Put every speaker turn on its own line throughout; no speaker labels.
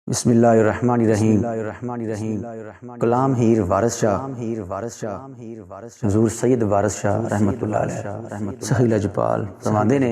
बिस्मिल्लाहिर्रहमानिर्रहीम। कलाम हीर वारिस शाह हुजूर सैयद वारिस शाह रहमतुल्लाह अलैह सही लजपाल फरमांदे ने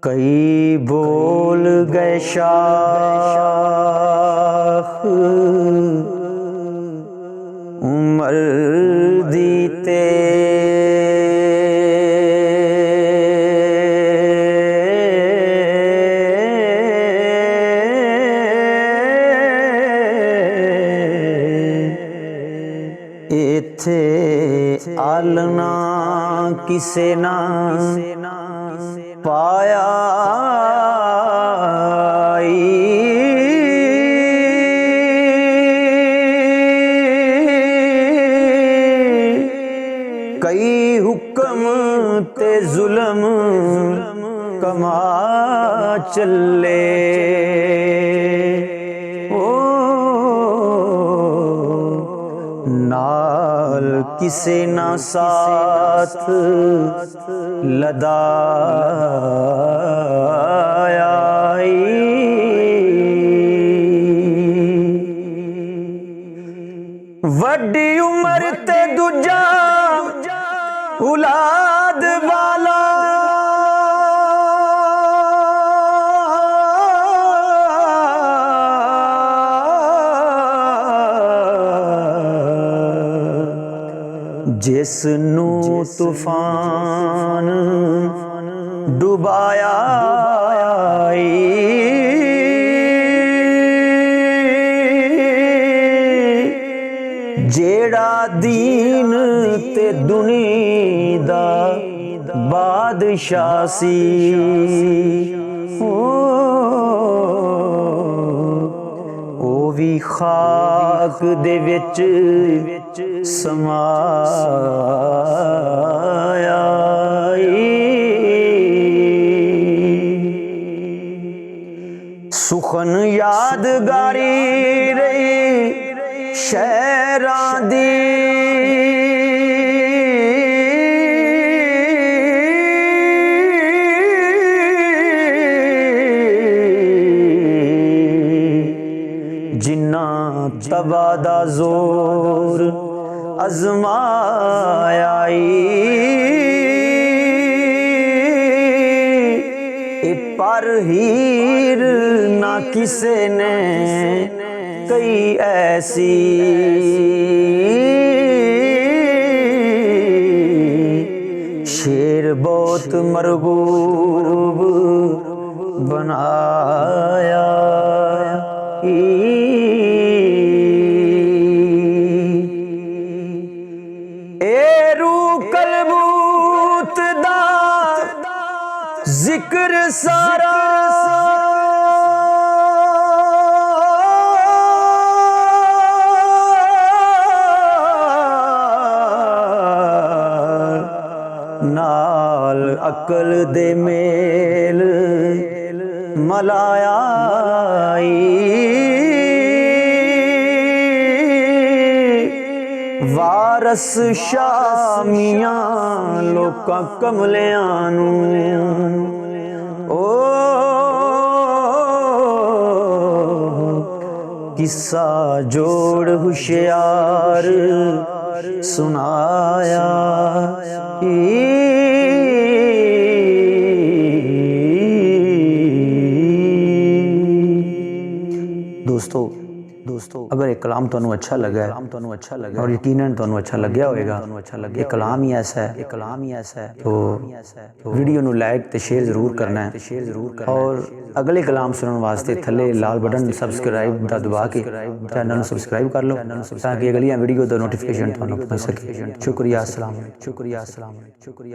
कई बोल गए शाख उमर दीते इथे आलना किसे ना पाया कई हुक्म ते जुल्म कमा चले नाल किसे ना साथ लदाया वड्डी उम्र ते दूजा औलाद वाला जिसनू तूफान डुबाया जेड़ा दीन ते दुनिया दा बादशाह सी ओ भी खाक दे विच समाया सुखन यादगारी रही शहरां दी जिन्ना तबा दा जोर अजमाया पर हीर ना किसे ने कई ऐसी शेर बहुत मरगूब बनाया कलबूत दा जिक्र सारा नाल अकल दे मेल मलाया वारस शामियां लोकां कमलियां नू किस्सा जोड़ हुशियार सुनाया दोस्तों अगर एक कलाम ਤੁਹਾਨੂੰ अच्छा लगा है और यकीनन ਤੁਹਾਨੂੰ अच्छा ਲੱਗਿਆ ਹੋਵੇਗਾ, ਇਹ ਕਲਾਮ ਹੀ ऐसा है तो वीडियो ਨੂੰ ਲਾਈਕ ਤੇ ਸ਼ੇਅਰ ਜ਼ਰੂਰ ਕਰਨਾ ਹੈ और अगले कलाम सुनने वास्ते थले लाल बटन सबसक्राइब ਦਾ दबा के चैनल ਨੂੰ सबसक्राइब कर लो ताकि अगली वीडियो ਦਾ नोटिफिकेशन ਤੁਹਾਨੂੰ पहुंच सके। शुक्रिया, अस्सलाम वालेकुम।